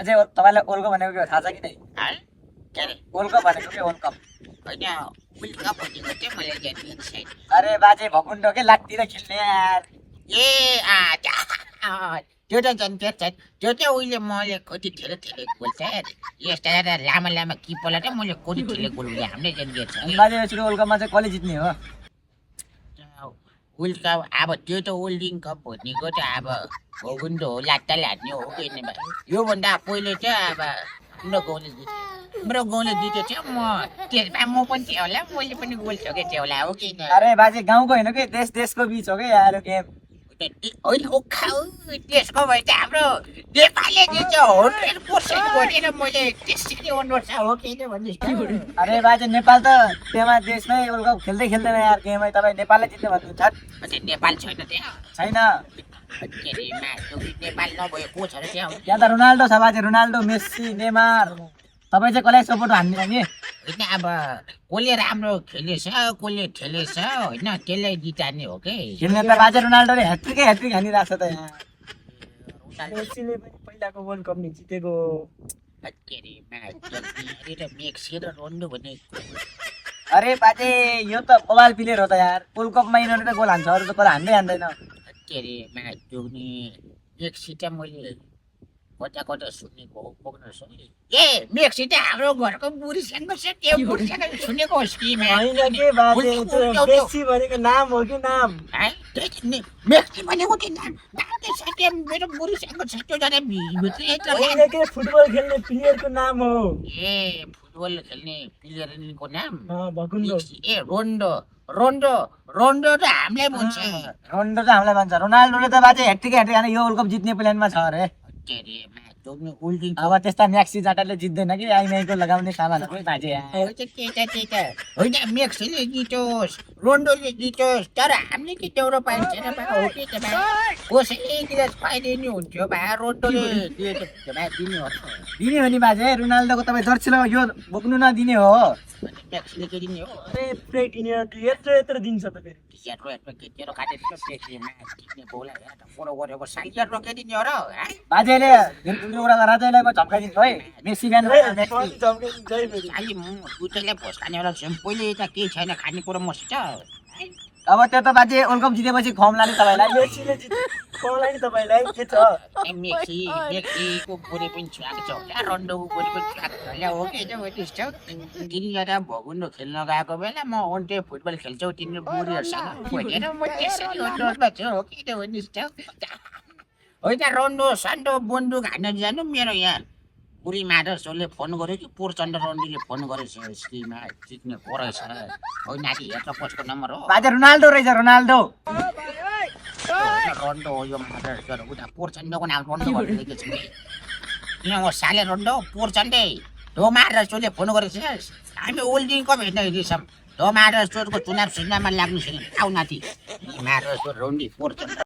अझै तपाईँलाई world cup भनेको के हो थाहा छ कि नै? के अरे वर्ल्ड कप भनेको के वर्ल्ड कप? होइन उल्का भनेको चाहिँ मलाई जान्दिन सायद अरे बाजे भकुण्डो के लात्तिर खेल्ने यार। ए त्यो त जान्थ्यो सायद त्यो चाहिँ उहिले मैले कति धेरै धेरै गोल छ यस्ता लामा लामा किपरलाई चाहिँ मैले कति धेरै गोल उहिले हाम्रै जान्दिएको छ अनि बाजे यसरी वर्ल्ड कपमा चाहिँ कसले जित्ने हो? वर्ल्ड कप अब त्यो त वर्ल्ड कप भनेको त अब भगुन्डो हो लात्ताले हान्ने हो कि नै योभन्दा पहिले चाहिँ अब हाम्रो गाउँले जित्यो थियो म त्यसमा म पनि थियो होला मैले पनि गोल सकेको थियो होला हो कि अरे बाजे गाउँको होइन कि देश देशको बीच हो कि यार यो गेम। होइन उखाउ त्यसको भए चाहिँ हाम्रो नेपालले जित्यो 100% भनेर मैले त्यसरी अनुहार हो कि भन्नुहोस् न। अरे बाजे नेपाल त त्यहाँ देशमै वर्ल्ड कप खेल्दै खेल्दैन यार गेमै तपाईँ नेपालले जित्ने भन्नुहुन्छ? नेपाल छैन त्यहाँ छैन। के अरे नेपाल नभए को छ र त्यहाँ त्यहाँ त रोनाल्डो छ बाजे, रोनाल्डो, मेस्सी, नेमार। तपाईँ चाहिँ कसलाई सपोर्ट हान्ने नि? होइन अब कसले राम्रो खेलेछ कसले ठेलेछ होइन त्यसलाई जिताउने हो कि खेल्ने त बाजे रोनाल्डोले ह्याट्रिकै ह्याट्रिक हानिरहेको छ त यहाँ। मेस्सीले पनि पहिलाको वर्ल्ड कप नि जितेको। के अरे मेक्सी र रोन्डो भन्ने अरे बाजे यो त बवाल प्लेयर हो त यार। वर्ल्ड कपमा यिनीहरूले त गोल हान्छ, अरू त गोल हान्दै हान्दैन। के अरे त्यो नि मेक्सी त मैले कता कता सुनेको हो पुग्न सुने ए मेक्सी त हाम्रो घरको बुढीसँग छ त्यो बुढीसँग सुनेको होस् कि होइन के बाजे त्यो मेस्सी भनेको नाम हो कि नाम? मेक्सी भनेको त्यो नाम चाहिँ छ त्यो मेरो बुढीसँग छ त्यो जना भित्र होइन के फुटबल खेल्ने प्लेयरको नाम हो। ए फुटबल खेल्ने प्लेयरको नाम भकुण्डो। ए रोन्डो रोन्डो रोन्डो त हामीलाई भन्छ रोनाल्डो त हामीलाई भन्छ, रोनाल्डोले त बाजे ह्याट्रिकै ह्याट्रिक हाने यो वर्ल्ड कप जित्ने प्लानमा छ अरे। के अरे उल्टी अब त्यस्ता म्याक्सी जाटाले जित्दैन कि आइमाईको लगाउने सामानहरू बाजे यार। त्यही त होइन मेक्सीले जितोस् रोन्डोले जितोस् तर हामीले के टेउरो पाइन्छ र हो कि कसैले गिलास पाइदिने हुन्थ्यो भा रोन्डोले दिने हो दिने हो नि बाजे, रोनाल्डोको तपाईँ जर्सी यो बोक्नु नदिने हो। मेक्सीले के दिने हो अरे प्लेट यिनीहरू यत्रो यत्रो दिन्छ त फेरि। तेरो काटेर किन्ने बोला फोटो गरेको साइजर रोकिदिने हो र बाजेले राजालाई म झम्काइदिन्छु है। मेस्सी फ्यान अलि दुईटैलाई भोज खानेवाला छु पहिले यता केही छैन खानेकुरो मसित अब त्यो त बाजे वर्ल्ड कप जितेपछि खुवाउँला नि तपाईँलाई। मेस्सीले जित्छ नि तपाईँलाई के छ? मेक्सीको बुढी पनि छुवाएको छ होला रन्डोको बुढी पनि छुवाएको छ होला हो कि त्यस्तो तिनीहरू भगुन्डो खेल्न गएको बेला म अन्टे फुटबल खेल्छौ तिनीहरू बुढीहरूसँग भनेर म त्यसरी अनुरोधमा छु हो कि त्यो भन्नुहोस् त होइन रन्डो सन्डो बन्दुक हान्न जानु मेरो यहाँ बुढी माधवले फोन गर्यो कि पोरचण्ड रन्डीले फोन गरेछ स्क्रिनमा जित्ने परेछ हो नाति हेर्छ कसको नम्बर हो बाजे रोनाल्डो रहेछ, रोनाल्डो। रन्डो हो यो माधव उता पोरचण्डको नाम रन्डो भनेर लेखेको छु यहाँ हो साले रन्डो पोरचण्डे ढो माधवले फोन गरेछ हामी ओल्डिङ कप हेर्न हिँडेछौँ ढो माधव चोरको चुनाव सुनावमा लाग्नु छैन आउ नाति माधव रन्डी पोरचण्ड